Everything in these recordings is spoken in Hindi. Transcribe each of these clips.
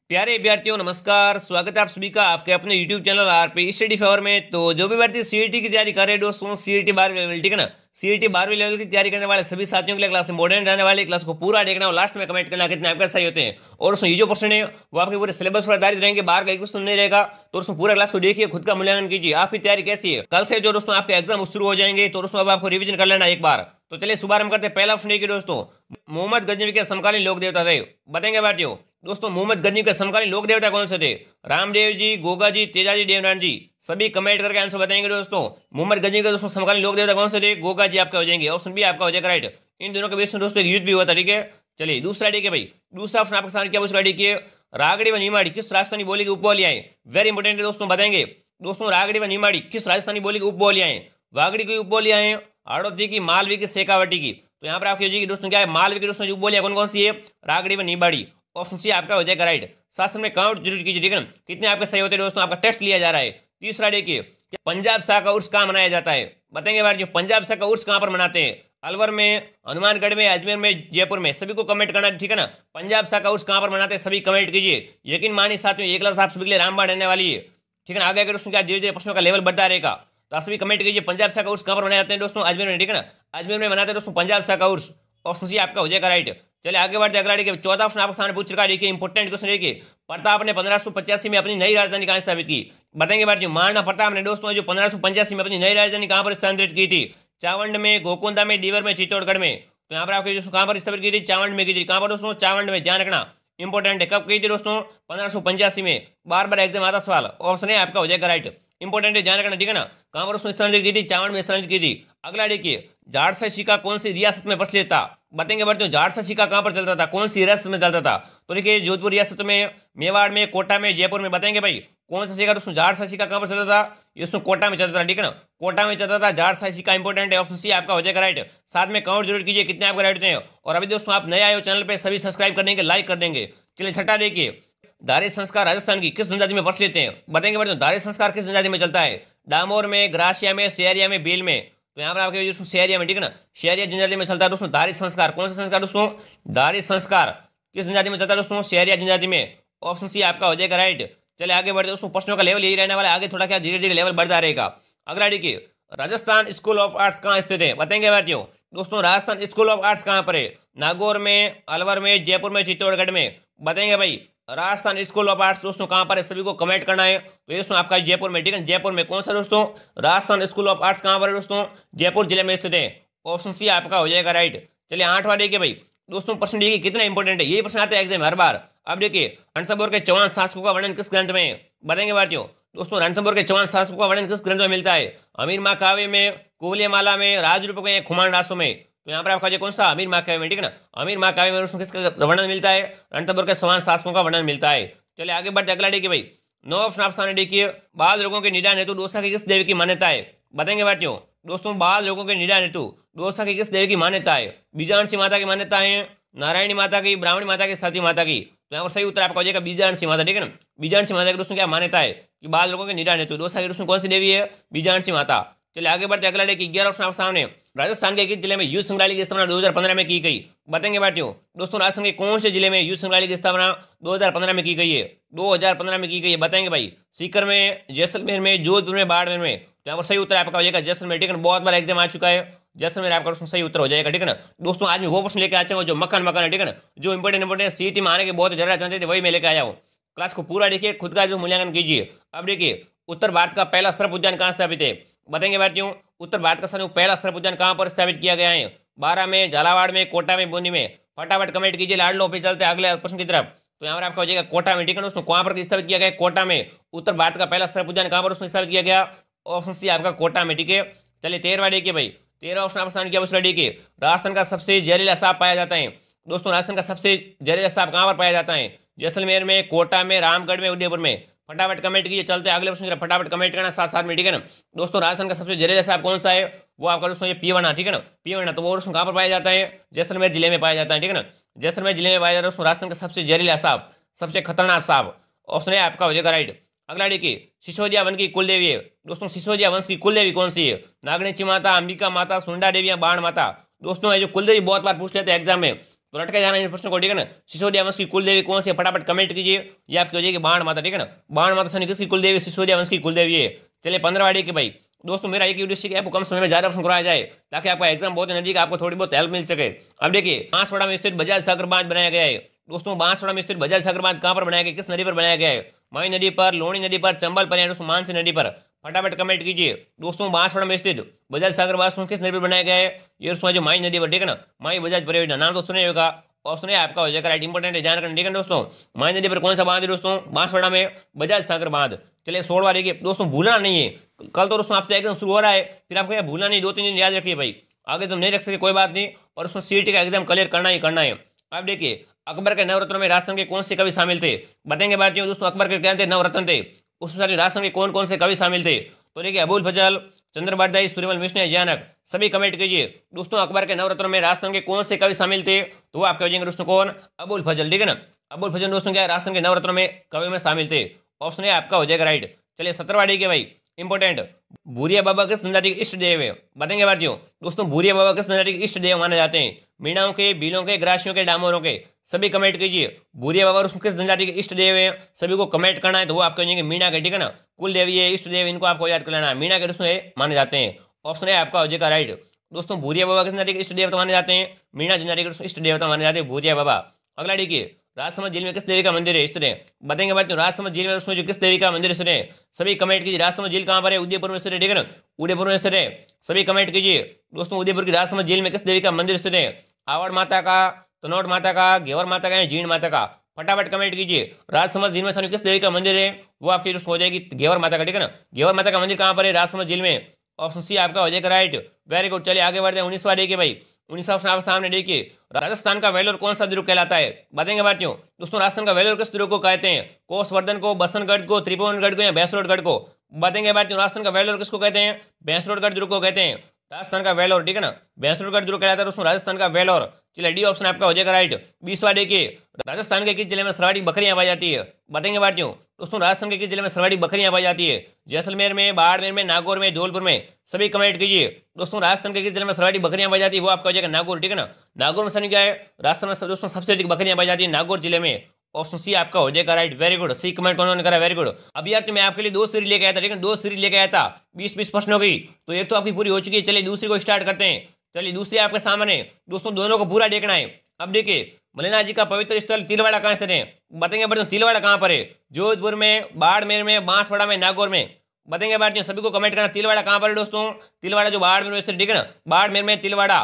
प्यारे विद्यार्थियों नमस्कार। स्वागत है आप सभी का आपके अपने YouTube channel RP study favour में। तो जो भी विद्यार्थी सीईटी की तैयारी कर रहे हैं दोस्तों, सीईटी 12वीं लेवल, ठीक है ना, सीईटी 12वीं लेवल की तैयारी करने वाले सभी साथियों के लिए क्लास इंपॉर्टेंट रहने वाली क्लास को पूरा देखना और लास्ट में कमेंट करना कितने आपके सही होते हैं। और उसमें ये जो क्वेश्चन है वो आपके पूरे सिलेबस पर आधारित रहेंगे, बाहर का एक क्वेश्चन नहीं रहेगा। तो उसमें पूरा क्लास को देखिए, खुद का मूल्यांकन कीजिए आपकी तैयारी कैसी है। कल से जो दोस्तों आपके एग्जाम शुरू हो जाएंगे, तो दोस्तों अब आपको रिविजन कर लेना एक बार। तो चलिए शुभारंभ करते हैं। पहला ऑप्शन देखिए दोस्तों, मोहम्मद गजनवी के समकालीन लोक देवता थे। बताएंगे भारतीयों दोस्तों, मोहम्मद गजनवी के समकालीन लोक देवता कौन से थे? रामदेव जी, गोगा जी, तेजाजी, देवनारायण जी। सभी कमेंट करके आंसर बताएंगे दोस्तों। मोहम्मद गजनवी के दोस्तों समकालीन लोक देवता कौन से थे? गोगा जी आपका हो जाएंगे। ऑप्शन बी आपका हो जाएगा राइट। इन दोनों के बीच में दोस्तों एक युद्ध भी हुआ था, ठीक है। चलिए दूसरा ठीक है भाई, दूसरा ऑप्शन आपके सामने क्या पूछ रहा है? देखिए, रागड़ी व निमाड़ी किस राजस्थानी बोली की उपबोलियां हैं? वेरी इंपोर्टेंट है दोस्तों, बताएंगे दोस्तों। रागड़ी व निमाड़ी किस राजस्थानी बोली की उपबोलियां हैं? वागड़ी की उपबोलियां हैं, हाड़ौती की, मालवी की, शेखावटी की। तो यहाँ पर आपकी हो जाएगी दोस्तों क्या है? मालवी की दोस्तों जो उपबोलियां कौन कौन सी है? रागड़ी व निमाड़ी। ऑप्शन सी आपका हो जाएगा राइट। साथ में काउंट जरूर कीजिए, ठीक है ना, कितने आपके सही होते हैं दोस्तों। आपका टेस्ट लिया जा रहा है। तीसरा देखिए, पंजाब शाह का उर्स कहाँ मनाया जाता है? बताएंगे बार, जो पंजाब शाह का उर्स कहाँ पर मनाते हैं? अलवर में, हनुमानगढ़ में, अजमेर में, जयपुर में। सभी को कमेंट करना, ठीक है ना। पंजाब शाह का उर्स कहाँ पर मनाते हैं सभी कमेंट कीजिए। यकीन मानिए साथियों, एक क्लास आप सभी के लिए रामबाण रहने वाली है, ठीक है ना। आगे अगर उसमें क्या धीरे धीरे प्रश्नों का लेवल बढ़ता रहेगा, तो आप सभी कमेंट कीजिए। पंजाब शाह का उर्स कहाँ पर मनाए जाते हैं दोस्तों? अजमेर में, ठीक है ना। अजमेर में मनाते हैं दोस्तों पंजाब शाह का उर्स। ऑप्शन सी आपका हो जाएगा राइट। चलिए आगे बढ़ते अगला देखिए, चौथा ऑप्शन आपके सामने पूछ रखा है। देखिए इंपॉर्टेंट क्वेश्चन देखिए, प्रताप ने 1585 में अपनी नई राजधानी कहाँ स्थापित की? बताएंगे बात, जो महाराणा प्रताप ने दोस्तों जो 1585 में अपनी नई राजधानी कहाँ पर स्थानांतरित की थी? चावंड में, गोकुंदा में, दीवर में, चित्तौड़गढ़ में। तो यहाँ पर आपके दोस्तों कहाँ पर स्थापित की थी? चावंड में की थी। कहाँ पर दोस्तों? चावंड में। ध्यान रखना, इंपॉर्टेंट है। कब की थी दोस्तों? 1585 में। बार बार एग्जाम आता सवाल। ऑप्शन है आपका हो जाएगा राइट। इंपॉर्टेंट है, ध्यान रखना, ठीक है ना। कहाँ पर उसमें स्थानांतरित की थी? चावंड में स्थानांतरित की थी। अगला देखिए, जाटसा सिक्का कौन सी रियासत में प्रचलित था? बताएंगे बढ़ते हो, जाटसा सिक्का कहाँ पर चलता था, कौन सी रियासत में चलता था? तो देखिए, जोधपुर रियासत में, मेवाड़ में, कोटा में, जयपुर में। बताएंगे भाई कौन सा सिक्का दोस्तों? जाटसा सिक्का कहाँ पर चलता था? ये उसमें कोटा में चलता था, ठीक है ना। कोटा में चलता था जाटसा सिक्का। इंपॉर्टेंट है, ऑप्शन सी आपका हो जाएगा राइट। साथ में काउंट जरूर कीजिए कितने आपके राइट होते हैं। और अभी दोस्तों आप नए आए हो चैनल पे, सभी सब्सक्राइब कर देंगे, लाइक कर देंगे। चलिए छठा देखिए, दारी संस्कार राजस्थान की किस जनजाति में प्रचलित है? बताएंगे बढ़ते दारी संस्कार किस जनजाति में चलता है? डामोर में, ग्रासिया में, शेरिया में, भील में। तो यहाँ पर आपके दोस्तों शेरिया में, ठीक है ना। शेरिया जनजाति में चलता है दोस्तों दारी संस्कार। कौन सा संस्कार दोस्तों? दारी संस्कार किस जनजाति में चलता है दोस्तों? शेरिया जनजाति में। ऑप्शन सी आपका हो जाएगा राइट। चलिए आगे बढ़ते दोस्तों, प्रश्नों का लेवल यही रहने वाला है। आगे थोड़ा क्या धीरे धीरे लेवल बढ़ता रहेगा। अगला देखिए, राजस्थान स्कूल ऑफ आर्ट्स कहाँ स्थित है? बताएंगे भारतीयों दोस्तों, राजस्थान स्कूल ऑफ आर्ट्स कहाँ पर है? नागौर में, अलवर में, जयपुर में, चित्तौड़गढ़ में। बताएंगे भाई राजस्थान स्कूल ऑफ आर्ट्स दोस्तों कहाँ पर है? सभी को कमेंट करना है। तो दोस्तों आपका जयपुर में, ठीक है। जयपुर में कौन सा दोस्तों? राजस्थान स्कूल ऑफ आर्ट्स कहाँ पर है दोस्तों? जयपुर जिले में स्थित है। ऑप्शन सी आपका हो जाएगा राइट। चलिए आठवां देखिए भाई दोस्तों, प्रश्न देखिए कितना इंपॉर्टेंट है। ये प्रश्न आते हैं एग्जाम हर बार। अब देखिए, रणथंभौर के 54 शासकों का वर्णन किस ग्रंथ में है? बताएंगे भारतीयों दोस्तों, रणथंभौर के 54 शासकों का वर्णन किस ग्रंथ में मिलता है? अमीर माँ काव्य में, कुवलयमाला में, राजरूप में, खुमान रासों में। तो यहाँ पर आपका कौन सा? अमीर माँ काव्य में, ठीक है ना। अमीर माँ काव्य में उसमें किसका वर्णन मिलता है? रणथंभौर के 54 शासकों का वर्णन मिलता है। चलिए आगे बढ़ते अगला देखिए भाई, 9 ऑप्शन आप सामने देखिए, बाल रोगों के निदान हेतु दोसा की किस देवी की मान्यता है? बताएंगे भारतीयों दोस्तों, बाल रोगों के निदान हेतु दोसा की किस देवी की मान्यता है? बीजाणसी माता की मान्यता है, नारायणी माता की, ब्राह्मणी माता की, सती माता की। तो यहाँ पर सही उत्तर आपका हो जाएगा बीजाणसी माता, ठीक है ना। बीजाणसी माता की दोस्तों क्या मान्यता है कि बाल रोगों के निदान हेतु दोसा की दोस्तों कौन सी देवी है? बीजाणसी माता। चलिए आगे बढ़ते अगला देखिए, 11 ऑप्शन आप सामने, राजस्थान के किस जिले में युद्ध संग्रहालय की स्थापना 2015 में की गई? बताएंगे भारतीयों दोस्तों, राजस्थान के कौन से जिले में युद्ध संग्रहालय की स्थापना 2015 में की गई है? 2015 में की गई है। बताएंगे भाई सीकर में, जैसलमेर में, जोधपुर में, बाड़मेर में। तो यहाँ पर सही उत्तर आपका हो जाएगा जैसलमेर, ठीक है। बहुत बार एग्जाम आ चुका है, जैसलमेर आपका सही उत्तर हो जाएगा, ठीक है ना। दोस्तों आज मैं वो प्रश्न लेके आ जाऊंगा जो मकान है, ठीक है ना, जो इंपॉर्टेंट सीटी में आने के बहुत ज्यादा चांसेस थे, वही मैं लेके आया हूँ। क्लास को पूरा देखिए, खुद का जो मूल्यांकन कीजिए। अब देखिए, उत्तर भारत का पहला सर्प उद्यान कहाँ स्थापित है? बताएंगे भारतीयों उत्तर भारत का पहला सर्प उद्यान कहाँ पर स्थापित किया गया है? 12 में, झालावाड़ में, कोटा में, बूंदी में। फटाफट कमेंट कीजिए, लाड लो। पे चलते अगले प्रश्न की तरफ। तो यहाँ पर आपका हो जाएगा कोटा में, ठीक है ना। उसको कहाँ पर स्थापित किया गया? कोटा में। उत्तर भारत का पहला सर्प उद्यान कहाँ पर उसमें स्थापित किया गया? ऑप्शन सी आपका कोटा में, ठीक है। चलिए 13वां देखिए भाई, 13 ऑप्शन आपका सामने क्या देखिए, राजस्थान का सबसे जहरीला सांप पाया जाता है। दोस्तों राजस्थान का सबसे जहरीला सांप कहाँ पर पाया जाता है? जैसलमेर में, कोटा में, रामगढ़ में, उदयपुर में। फटाफट कमेंट कीजिए, चलते अगले प्रश्न की तरफ। फटाफट कमेंट करना साथ साथ में, ठीक है ना। दोस्तों राजस्थान का सबसे जहरीला सांप कौन सा है? वो आपका दोस्तों ये पीवना, ठीक है ना। पीवना तो वो दोस्तों कहाँ पर पाया जाता है? जैसलमेर जिले में पाया जाता है, ठीक है ना। जैसलमेर जिले में पाया जाता है दोस्तों राजस्थान का सबसे जहरीला सांप, सबसे खतरनाक सांप। ऑप्शन है आपका हो जाएगा राइट। अगला देखिए, सिसोदिया वन की कुल देवी है। दोस्तों सिसोदिया वंश की कुल देवी कौन सी है? नागणेची माता, अंबिका माता, सुंडा देवी या बाण माता। दोस्तों ये जो कुल देवी बहुत बार पूछ लेते हैं एग्जाम में, तो रट के जाना इस प्रश्न को, ठीक है ना। सिसोदिया वंश की कुल देवी कौन सी है, फटाफट कमेंट कीजिए। ये आपकी हो जाएगी बाण माता, ठीक है ना। बाण माता सनी किसकी कुल देवी, सिसोदिया वंश की कुल देवी है। चलिए 15वां के भाई दोस्तों, मेरा एक उद्देश्य आपको कम समय में ज्यादा ऑप्शन कराया जाए ताकि आपका एग्जाम बहुत नजदीक, आपको थोड़ी बहुत हेल्प मिल सके। अब देखिए, बांसवाड़ा में स्थित बजाज सागर बांध बनाया गया है दोस्तों। बांसवाड़ा में स्थित बजाज सागर बांध कहां पर बनाया गया, किस नदी पर बनाया गया है, माई नदी पर, लोणी नदी पर, चंबल पर, या मानसी नदी पर। फटाफट कमेंट कीजिए दोस्तों। बांसवाड़ा में स्थित बजाज सागर बांध किस नदी पर बनाया गया है, ये जो माई नदी पर, ठीक है ना। माई बजाज परियोजना, नाम तो सुने होगा। ऑप्शन है आपका हो जाएगा राइट, इंपॉर्टेंट है, ध्यान रखना, ठीक है दोस्तों। माई नदी पर कौन सा बांध है दोस्तों, बांसवाड़ा में बजाज सागर बांध। चलिए 16वां देखिए दोस्तों, भूलना नहीं है, कल तो दोस्तों आपसे एकदम शुरू हो रहा है, फिर आपको यह भूलना नहीं, 2-3 दिन याद रखिए भाई, आगे तुम नहीं रख सके कोई बात नहीं, और उसमें सीईटी का एग्जाम क्लियर करना ही करना है। अब देखिए, अकबर के नवरत्नों में राजस्थान के कौन से कवि शामिल थे, बताएंगे भारतीयों दोस्तों। अकबर के क्या थे, नवरत्न थे, उसमें सारे राजस्थान के कौन कौन से कवि शामिल थे, तो देखिए अबुल फजल, चंद्र बरदाई, सूर्यमल मिश्र, जानक। सभी कमेंट कीजिए दोस्तों। अकबर के नवरत्नों में राजस्थान के कौन से कवि शामिल थे, तो वो आपके हो जाएंगे दोस्तों कौन, अबुल फजल, ठीक है ना। अबुल फजल दोस्तों क्या है, राजस्थान के नवरत्नों में कवि में शामिल थे। ऑप्शन है आपका हो जाएगा राइट। चलिए 17वां के भाई इंपॉर्टेंट, भूरिया बाबा किस जनजाति के इष्ट देव है, बताएंगे भारतीयों दोस्तों। भूरिया बाबा किस जनजाति के इष्ट देव माने जाते हैं, मीणाओं के, भीलों के, ग्रासियों के, डामोरों के। सभी कमेंट कीजिए, भूरिया बाबा किस जनजाति के इष्ट देव है, सभी को कमेंट करना है। तो वो आपके हो जाएंगे मीणा के, ठीक है ना। कुल देवी है, इष्ट देव, इनको आपको याद कर लेना है, मीणा के दोस्तों माने जाते हैं। ऑप्शन है आपका हो जाएगा राइट दोस्तों। भूरिया बाबा किस जनजाति के इष्ट देवता माने जाते हैं, मीणा जनजाति के इष्ट देवता माने जाते हैं भूरिया बाबा। अगला देखिए, राजसमंद झील में किस देवी का मंदिर है, इस तरह बताएंगे बात। राजसमंद झील में उसमें जो किस देवी का मंदिर है, सभी कमेंट कीजिए। राजसमंद झील कहां पर है, उदयपुर में स्थित है, ठीक है ना, उदयपुर में स्थित है। सभी कमेंट कीजिए दोस्तों, उदयपुर की राजसमंद झील में किस देवी का मंदिर स्थित है, आवड़ माता का, तनोट माता का, घेवर माता का, या जीण माता का। फटाफट कमेंट कीजिए। राजसमंद झील में किस देवी का मंदिर है, वो आपकी हो जाएगी घेवर माता का, ठीक है ना। घेवर माता का मंदिर कहां पर है, राजसमंद झील में। ऑप्शन सी आपका हो जाएगा राइट, वेरी गुड। चलिए आगे बढ़ते हैं। 19वां देखिए भाई, 19वां ऑप्शन आप सामने देखिए, राजस्थान का वेलोर कौन सा दुर्ग कहलाता है, बताएंगे भारतीयों दोस्तों। राजस्थान का वेलोर किस दुर्ग को कहते हैं, कोसवर्धन को, बसंतगढ़ को, त्रिभुवनगढ़ को, या भैंसरोडगढ़ को। बताएंगे भारतीयों, राजस्थान का वेलोर किसको कहते हैं, भैंसरोडगढ़ दुर्ग को कहते हैं। राजस्थान का वेलोर, ठीक है ना, भैंसरोडगढ़ दुर्ग कहलाता है दोस्तों राजस्थान का वेलोर। चलिए डी ऑप्शन आपका हो जाएगा राइट। 20वां देखिए, राजस्थान के किस जिले में सर्वाधिक बकरियां पाई जाती है, बताएंगे भारतीयों दोस्तों। राजस्थान के किस जिले में सर्वाधिक बकरियां पाई जाती है, जैसलमेर में, बाड़मेर में, नागौर में, धौलपुर में। सभी कमेंट कीजिए दोस्तों। राजस्थान के किस जिले में सर्वाधिक बकरियां पाई जाती है, वो आपका हो जाएगा नागौर, ठीक है ना। नागौर में सनी क्या है, राजस्थान में दोस्तों सबसे अधिक बकरियां पाई जाती है नागौर जिले में। ऑप्शन सी आपका हो जाएगा राइट, वेरी गुड। सी कमेंट कौन करा, वेरी गुड। अभी यार मैं आपके लिए 2 सीरीज लेके आया था, लेकिन 2 सीरीज लेके आया था 20-20 प्रश्नों की, तो एक तो आपकी पूरी हो चुकी है। चलिए दूसरी को स्टार्ट करते हैं। चलिए दूसरी आपके सामने दोस्तों, दोनों को पूरा देखना है। अब देखिए, मलेनाथ जी का पवित्र स्थल तिलवाड़ा कहां स्थित है, बताएंगे भारतीयों। तिलवाड़ा कहां पर है, जोधपुर में, बाड़मेर में, बांसवाड़ा में, नागौर में। बताएंगे भारतीयों, सभी को कमेंट करना। तिलवाड़ा कहां पर है दोस्तों, तिलवाड़ा जो बाड़मेर में स्थित, ठीक है ना, बाड़मेर में तिलवाड़ा।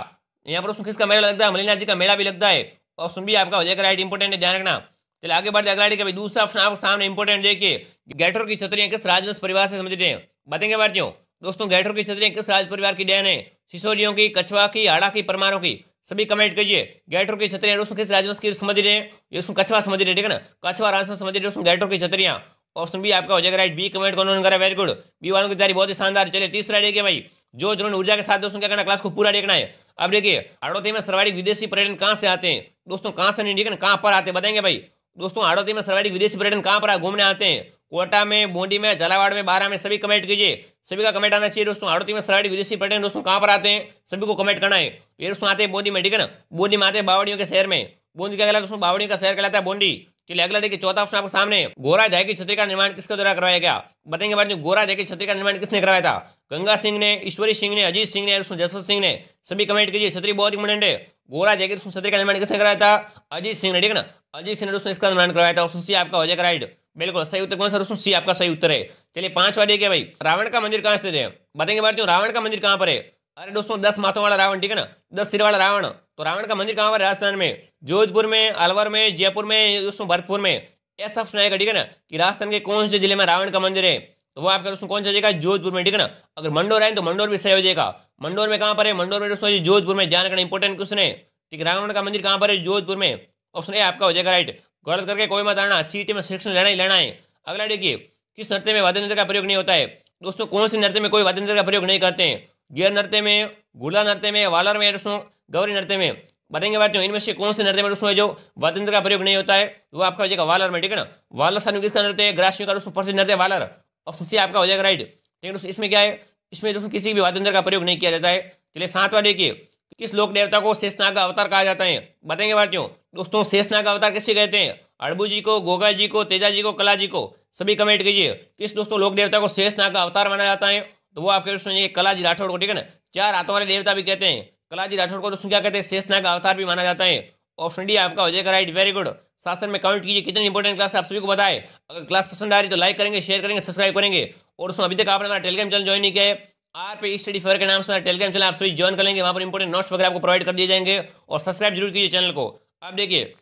यहाँ पर उसमें किसका मेला लगता है, मलेनाथ जी का मेला भी लगता है। ऑप्शन बी आपका हो जाएगा राइट, इंपोर्टेंट है, ध्यान रखना। चलिए आगे बढ़ते अगला भाई, दूसरा ऑप्शन आपके सामने इंपोर्टेंट देखिए, गैठर की छतरियां किस राजवंश परिवार से संबंधित हैं, बताएंगे भारतीयों दोस्तों। गैठर की छतरियां किस राज परिवार की देन है, सिसोदियों की, कछवा की, हाड़ा की, परमारों की। सभी कमेंट कीजिए। गैठर की छतरियां दोस्तों किस राजवंश की संबंधित है, ये कछवा संबंधित है, ठीक है ना, कछवा राजवंश संबंधित दोस्तों गैठर की छतरियां। ऑप्शन बी आपका हो जाएगा राइट। बी कमेंट कौन करा, वेरी गुड। बी वालों की तैयारी बहुत ही शानदार। चलिए तीसरा देखिए भाई, जो जुनून ऊर्जा के साथ दोस्तों क्या करना, क्लास को पूरा देखना है। अब देखिए, हाड़ौती में सर्वाधिक विदेशी पर्यटन कहां से आते हैं दोस्तों, कहां से नहीं, ठीक है ना, कहां पर आते हैं, बताएंगे भाई दोस्तों। हाड़ौती में सर्वाधिक विदेशी पर्यटन कहां पर घूमने आते हैं, कोटा में, बूंदी में, झालावाड़ में, बारा में। सभी कमेंट कीजिए, सभी का कमेंट आना चाहिए दोस्तों। हाड़ौती में सर्वाधिक विदेशी पर्यटन दोस्तों कहां पर आते हैं, सभी को कमेंट करना है। ये दोस्तों आते हैं बूंदी में, ठीक है ना, बूंदी में आते हैं बावड़ियों के शहर में। बूंदी क्या कहलाता है दोस्तों, बावड़ियों का शहर कहलाता है बूंदी। चलिए अगला देखिए, चौथा ऑप्शन आपके सामने, गोरा जाय की छतरी का निर्माण किसके द्वारा करवाया गया, बताएंगे बात। गोरा जाय की छतरी का निर्माण किसने करवाया था, गंगा सिंह ने, ईश्वरी सिंह ने, अजीत सिंह ने, जसवंत सिंह ने। सभी कमेंट कीजिए, छतरी बहुत इंपोर्टेंट है। गोरा जाय की छतरी का निर्माण किसने करवाया था, अजीत सिंह ने, ठीक है ना, अजीत सिंह ने दोस्तों इसका निर्माण करवाया था। ऑप्शन सी आपका हो जाएगा राइट, बिल्कुल सही उत्तर कौन सा दोस्तों, सी आपका सही उत्तर है। चलिए 5वां देखिए भाई, रावण का मंदिर कहां स्थित है, बताएंगे भारतीयों। रावण का मंदिर कहां पर है, अरे दोस्तों 10 माथों वाला रावण, ठीक है ना, 10 सिर वाला रावण। तो रावण का मंदिर कहां पर है, राजस्थान में, जोधपुर में, अलवर में, जयपुर में, दोस्तों भरतपुर में। ऐसा ऑप्शन आएगा, ठीक है ना, कि राजस्थान के कौन से जिले में रावण का मंदिर है, तो वो आपका दोस्तों कौन सा जाएगा, जोधपुर में, ठीक है ना। अगर मंडोर आए तो मंडोर भी सही हो जाएगा। मंडोर में कहां पर है, मंडोर में दोस्तों जोधपुर में, ध्यान रखना, इंपोर्टेंट क्वेश्चन है, ठीक है। रावण का मंदिर कहां पर है, जोधपुर में। ऑप्शन ए आपका हो जाएगा राइट, गलत करके कोई मत आना, सीटी में सिलेक्शन लेना ही लेना है। अगला देखिए, किस नृत्य में वाद्य यंत्र का प्रयोग नहीं होता है दोस्तों, कौन से नृत्य में कोई वाद्य यंत्र का प्रयोग नहीं करते हैं, गिर नृत्य में, गुला नृत्य में, वालर में, दोस्तों गौरी नृत्य में। बताएंगे बात, इनमें से कौन से नृत्य में दोस्तों जो वाद्य यंत्र का प्रयोग नहीं होता है, वो आपका हो जाएगा वालर में, ठीक है ना। वालर सानु किसका नृत्य है, ग्रासियों का दोस्तों प्रसिद्ध नृत्य वालर। ऑप्शन सी आपका हो जाएगा राइट, ठीक है दोस्तों। इसमें क्या है, इसमें दोस्तों किसी भी वाद्य यंत्र का प्रयोग नहीं किया जाता है। चलिए 7वां देखिए, किस लोक देवता को शेषनाग का अवतार कहा जाता है? बताएंगे भारतीयों। दोस्तों शेषनाग का अवतार किसे कहते हैं? अड़बू जी को, गोगा जी को, तेजा जी को, कला जी को? सभी कमेंट कीजिए। किस दोस्तों लोक देवता को शेषनाग का अवतार माना जाता है? तो वो आपके सुनिए कला जी राठौड़ को, ठीक है ना। 4 हाथों वाले देवता भी कहते हैं। कला जी राठौड़ को दोस्तों क्या कहते हैं? शेषनाग का अवतार भी माना जाता है। ऑप्शन डी आपका हो जाएगा राइट। Very good. शासन में काउंट कीजिए कितनी इंपॉर्टेंट क्लास आप सभी को बताए। अगर क्लास पसंद आ रही तो लाइक करेंगे, शेयर करेंगे, सब्सक्राइब करेंगे। और उसमें अभी तक आपने हमारा टेलीग्राम चैनल ज्वाइन नहीं किया है, आरपी स्टडी फेवर के नाम से टेलीग्राम चैनल आप सभी ज्वाइन कर लेंगे। वहां पर इंपॉर्टेंट नोट्स वगैरह आपको प्रोवाइड कर दिए जाएंगे। और सब्सक्राइब जरूर कीजिए चैनल को। अब देखिए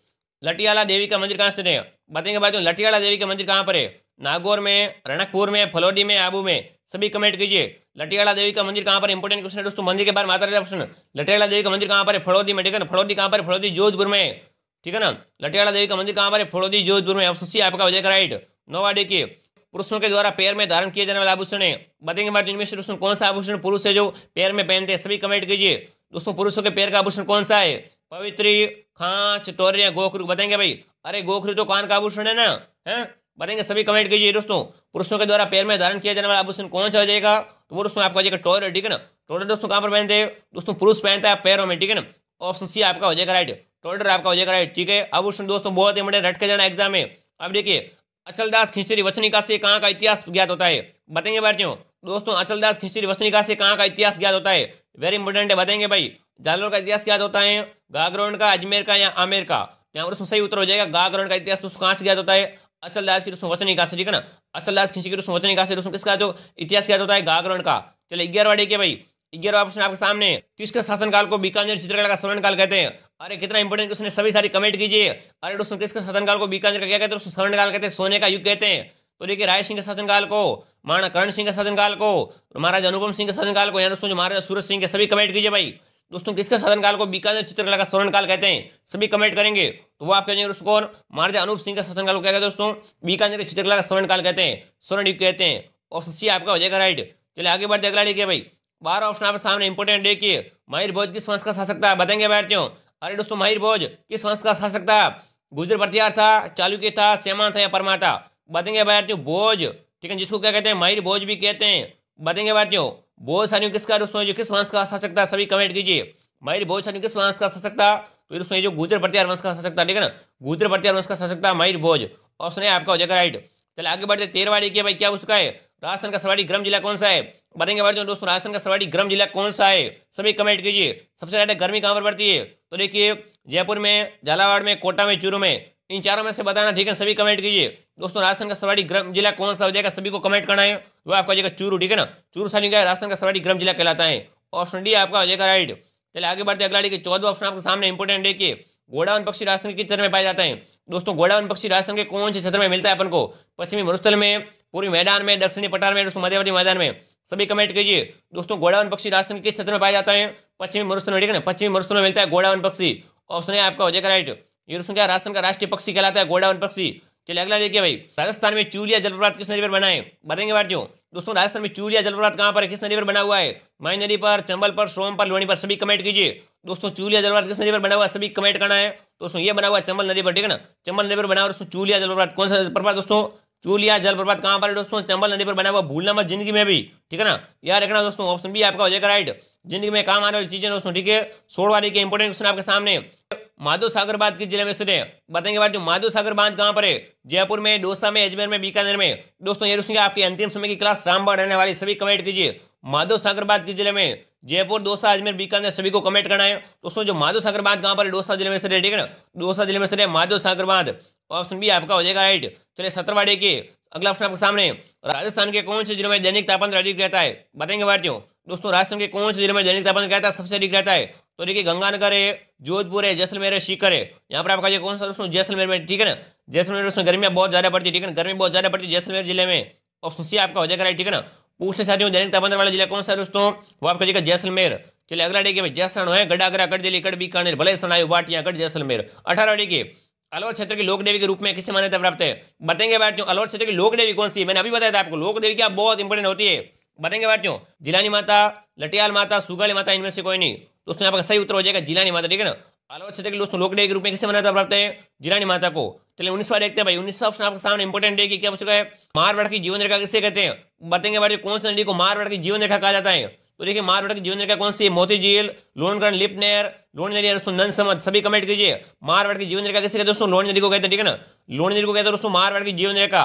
लटियाला देवी का मंदिर कहाँ स्थित है? बताएंगे भाई। लटियाला देवी का मंदिर कहाँ पर है? नागौर में, रणकपुर में, फलोदी में, आबू में? सभी कमेंट कीजिए। लटियाला देवी का मंदिर कहाँ पर? इंपॉर्टेंट क्वेश्चन है दोस्तों, मंदिर के बारे में आता रहता है क्वेश्चन। लटियाला देवी का मंदिर कहाँ पर है? फलोदी में, ठीक है ना। फलोदी कहाँ पर? फलोदी जोधपुर में, ठीक है ना। लटियाला देवी का मंदिर कहाँ पर है? फलोदी जोधपुर में। ऑप्शन सी आपका हो जाएगा राइट। नौवा देखिए पुरुषों के द्वारा पैर में धारण किए जाने वाला आभूषण है। बताएंगे बात इनमें से दोस्तों कौन सा आभूषण पुरुष है जो पैर में पहनते हैं? सभी कमेंट कीजिए। दोस्तों पुरुषों के पैर का आभूषण कौन सा है? पवित्री, खांच, टोरिया, गोखरू? बताएंगे भाई। अरे गोखरू तो कान का आभूषण है ना, है? बताएंगे। सभी कमेंट कीजिए दोस्तों। पुरुषों के द्वारा पैर में धारण किया जाने वाला आभूषण कौन सा हो जाएगा? तो वो दोस्तों आपका हो जाएगा टोर, ठीक है ना। टोर दोस्तों कहाँ पर पहनते हैं? दोस्तों पुरुष पहनता है पैरों में, ठीक है ना। ऑप्शन सी आपका हो जाएगा राइट। टोर आपका हो जाएगा राइट, ठीक है। आभूषण दोस्तों बहुत ही बड़े रट के जाना एग्जाम में। अब देखिए अचलदास खिचड़ी वचनिका से कहाँ का इतिहास ज्ञात होता है? बताएंगे भारतीयों। दोस्तों अचलदास खिचड़ी वचनिका से कहाँ का इतिहास ज्ञात होता है? वेरी इंपोर्टेंट है, बताएंगे भाई। जालोर का इतिहास ज्ञात होता है? गागरोन का, अजमेर का या आमेर का? यहाँ पर सही उत्तर हो जाएगा गागरोन का इतिहास दोस्तों कहाँ से ज्ञात होता है? अचलदास की दोस्तों वचनिका से, ठीक है ना। अचलदास खिचड़ी की दोस्तों वचनिका से दोस्तों किसका जो इतिहास ज्ञात होता है? गागरोन का। चलिए 11वां देखिए भाई। 11वां ऑप्शन आपके सामने। किसके शासनकाल को बीकानेर चित्रकला का स्वर्णकाल कहते हैं? अरे कितना इंपोर्टेंट क्वेश्चन है, सभी सारी कमेंट कीजिए। अरे दोस्तों किसके शासनकाल को बीकानेर का क्या कहते हैं? दोस्तों स्वर्णकाल कहते हैं, सोने का युग कहते हैं। तो देखिए राय सिंह के शासनकाल को, महाराणा कर्ण सिंह के शासनकाल को, महाराजा अनुपम सिंह के शासनकाल को, या दोस्तों जो महाराजा सूरज सिंह के? सभी कमेंट कीजिए भाई। दोस्तों किसके शासनकाल को बीकानेर चित्रकला का स्वर्णकाल कहते हैं? सभी कमेंट करेंगे। तो वो आप कहेंगे उसको महाराजा अनूप सिंह के शासनकाल को क्या कहते हैं दोस्तों? बीकानेर के चित्रकला का स्वर्णकाल कहते हैं, स्वर्ण युग कहते हैं। ऑप्शन सी आपका हो जाएगा राइट। चलिए आगे बढ़ते अगला देखिए भाई। 12 ऑप्शन आपके सामने इंपोर्टेंट देखिए। माहिर भोज किस वंश का शासक था? बताएंगे भारतीयों। अरे दोस्तों माहिर भोज किस वंश का शासक था? गुर्जर प्रतिहार था, चालुक्य था, सेमान था या परमार था? बताएंगे भारतीयों भोज, ठीक है, जिसको क्या कहते हैं? माहिर भोज भी कहते हैं। बताएंगे भारतीयों भोज सानियों किसका दोस्तों जो किस वंश का शासक था? सभी कमेंट कीजिए। माहिर भोज सानियों किस वंश का शासक था? तो दोस्तों ये जो गुर्जर प्रतिहार वंश का शासक था, ठीक है ना। गुर्जर प्रतिहार वंश का शासक था माहिर भोज। ऑप्शन है आपका हो जाएगा राइट। चलिए आगे बढ़ते 13वां देखिए भाई। क्या उसका है? राजस्थान का सर्वाधिक गर्म जिला कौन सा है? बताएंगे भारतीयों। दोस्तों राजस्थान का सर्वाधिक गर्म जिला कौन सा है? सभी कमेंट कीजिए। सबसे ज्यादा गर्मी कहां पर पड़ती है? तो देखिए जयपुर में, झालावाड़ में, कोटा में, चूरू में? इन चारों में से बताना, ठीक है। सभी कमेंट कीजिए। दोस्तों राजस्थान का सर्वाधिक गर्म जिला कौन सा हो जाएगा? सभी को कमेंट करना है। वो आपका हो जाएगा चूरू, ठीक है ना। चूरू सानी क्या है? राजस्थान का सर्वाधिक गर्म जिला कहलाता है। ऑप्शन डी आपका हो जाएगा राइट। चलिए आगे बढ़ते अगला देखिए। 14वां ऑप्शन आपके सामने इंपोर्टेंट देखिए। घोड़ावन पक्षी राजस्थान के किस क्षेत्र में पाया जाता है? दोस्तों घोड़ावन पक्षी राजस्थान के कौन से क्षेत्र में मिलता है अपन को? पश्चिमी मरुस्थल में, पूर्वी मैदान में, दक्षिणी पठार में, दोस्तों मध्यवर्ती मैदान में? सभी कमेंट कीजिए। दोस्तों घोड़ावन पक्षी राजस्थान के किस क्षेत्र में पाया जाता है? पश्चिमी मरुस्थल में, ठीक है ना। पश्चिमी मरुस्थल में मिलता है घोड़ावन पक्षी। ऑप्शन है आपका हो जाएगा राइट। ये दोस्तों क्या राजस्थान का राष्ट्रीय पक्षी कहलाता है घोड़ावन पक्षी। चलिए अगला देखिए भाई। राजस्थान में चूलिया जलप्रपात किस नदी पर बना है? बताएंगे भारतीयों। दोस्तों राजस्थान में चूलिया जलप्रपात कहां पर है? किस नदी पर बना हुआ है? माई नदी पर, चंबल पर, सोम पर, लोनी पर? सभी कमेंट कीजिए। दोस्तों चूलिया जलप्रपात किस नदी पर बना हुआ है? सभी कमेंट करना है। दोस्तों ये बना हुआ है चंबल नदी पर, ठीक है ना। चंबल नदी पर बना हुआ दोस्तों चूलिया जलप्रपात। कौन सा जलप्रपात दोस्तों? चूलिया जलप्रपात कहां पर है दोस्तों? चंबल नदी पर बना हुआ। भूलना मत जिंदगी में भी, ठीक है ना। याद रखना दोस्तों। ऑप्शन बी आपका हो जाएगा राइट। जिंदगी में काम आने वाली चीजें दोस्तों, ठीक है। 16वां के इंपोर्टेंट क्वेश्चन आपके सामने। माधव सागर बांध किस जिले में स्थित है? बताएंगे भाई माधव सागर बांध कहां पर है? जयपुर में, दौसा में, अजमेर में, बीकानेर में? दोस्तों ये दोस्तों आपकी अंतिम समय की क्लास रामबाण रहने वाली। सभी कमेंट कीजिए। माधव सागर बांध किस जिले में? जयपुर, दौसा, अजमेर, बीकानेर? सभी को कमेंट करना है। दोस्तों जो माधव सागर बांध कहां पर है? दौसा जिले में स्थित है, ठीक है ना। दौसा जिले में स्थित है माधव सागर बांध। ऑप्शन बी आपका हो जाएगा राइट। चलिए 17वां देखिए। अगला ऑप्शन आपके सामने। राजस्थान के कौन से जिलों में दैनिक तापमान अधिक रहता है? बताएंगे भारतीयों। दोस्तों राजस्थान के कौन से जिले में दैनिक तापमान रहता है? सबसे अधिक रहता है? तो देखिए गंगानगर है, जोधपुर है, जैसलमेर है, सीकर है। यहाँ पर आपका ये कौन सा दोस्तों? जैसलमेर में, ठीक है ना। जैसलमेर दोस्तों गर्मियां बहुत ज्यादा पड़ती है, ठीक है ना। गर्मी बहुत ज्यादा पड़ती है जैसलमेर जिले में। ऑप्शन सी आपका हो जाएगा राइट, ठीक है ना। पूछते साथियों दैनिक तापमान वाला जिला कौन सा दोस्तों? वो आपका जाएगा जैसलमेर। चलिए अगला देखिए भाई। जैसलमेर है, गडागरा, कट दिल्ली, कट बीकानेर, भले सनायु, वाटिया, कट जैसलमेर। 18वां देखिए। अलवर क्षेत्र की लोक देवी के रूप में किसे मान्यता प्राप्त है? बताएंगे भारतीयों। अलवर क्षेत्र की लोक देवी कौन सी है? मैंने अभी बताया था आपको। लोक देवी क्या बहुत इंपोर्टेंट होती है। बताएंगे भारतीयों। जिलानी माता, लटियाल माता, सुगाली माता? इनमें से कोई नहीं। दोस्तों यहाँ पर सही उत्तर हो जाएगा जिलानी माता, ठीक है ना। अलवर क्षेत्र के दोस्तों लोक देवी के रूप में किसे मान्यता प्राप्त है? जिलानी माता को। चलिए 19वां देखते हैं भाई। 19वां ऑप्शन आपके सामने इंपोर्टेंट है कि क्या पूछा है? मारवाड़ की जीवन रेखा किसे कहते हैं? बताएंगे भाई कौन सी नदी को मारवाड़ की जीवन रेखा कहा जाता है? तो देखिए मारवाड़ की जीवन रेखा कौन सी है, मोती झील, लोणगढ़, लिपनेर, लोण नदी दोस्तों, नंदसमत, सभी कमेंट कीजिए। मारवाड़ की जीवन रेखा किसे कहते हैं दोस्तों, लोण नदी को कहते हैं, ठीक है ना, लोण नदी को कहते हैं दोस्तों मारवाड़ की जीवन रेखा।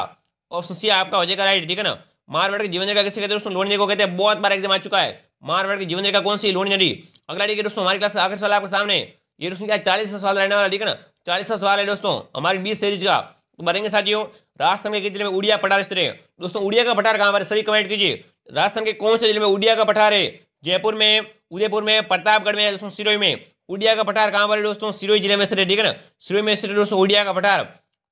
ऑप्शन सी आपका हो जाएगा राइट, ठीक है ना। मारवाड़ की जीवन रेखा किसे कहते हैं दोस्तों, लोण नदी को कहते हैं, बहुत बार एग्जाम आ चुका है। मारवाड़ की जीवन रेखा कौन सी, लोण नदी। अगला देखिए दोस्तों हमारी क्लास का आखिरी सवाल आपके सामने, ये दोस्तों क्या 40 सवाल रहने वाला, ठीक है ना, 40 सवाल है दोस्तों हमारी 20 सीरीज का। तो बढ़ेंगे साथियों, राजस्थान के जिले में उड़िया पठार स्थित है दोस्तों, उड़िया का पठार कहां पर है, सभी कमेंट कीजिए। राजस्थान के कौन से जिले में उड़िया का पठार है, जयपुर में, उदयपुर में, प्रतापगढ़ में, दोस्तों सिरोही में। उड़िया का पठार कहां पर है दोस्तों, सिरोही जिले में स्थित है, ठीक है ना, सिरोही में स्थित है दोस्तों उड़िया का पठार,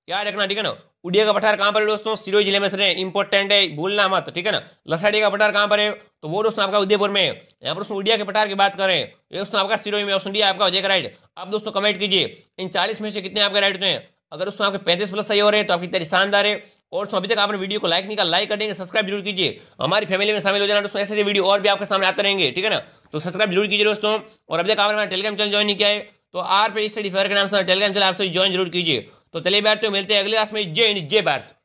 याद रखना, ठीक है ना। उड़िया का पठार कहां पर है दोस्तों, सिरोही जिले में स्थित है, इंपॉर्टेंट है, भूलना मत, ठीक है ना। लसाड़ी का पठार कहां पर है, तो वो दोस्तों आपका उदयपुर में। यहाँ पर दोस्तों उड़िया के पठार की बात करें, ये दोस्तों आपका सिरोही में, ऑप्शन डी आपका हो जाएगा राइट। आप दोस्तों कमेंट कीजिए इन 40 में से कितने आपके राइट होते हैं। अगर दोस्तों आपके 35 प्लस सही हो रहे हैं तो आपकी तैयारी शानदार है। और दोस्तों अभी तक आपने वीडियो को लाइक नहीं किया, लाइक कर देंगे, सब्सक्राइब जरूर कीजिए, हमारी फैमिली में शामिल हो जाना दोस्तों, ऐसे वीडियो और भी आपके सामने आते रहेंगे, ठीक है ना। तो सब्सक्राइब जरूर कीजिए दोस्तों। और अभी तक आपने हमारा टेलीग्राम चैनल ज्वाइन नहीं किया है तो आरपी स्टडी फेयर के नाम से टेलीग्राम चैनल आप सभी ज्वाइन जरूर कीजिए। तो चलिए बैठते मिलते हैं अगले क्लास में। जय हिंद, जय भारत।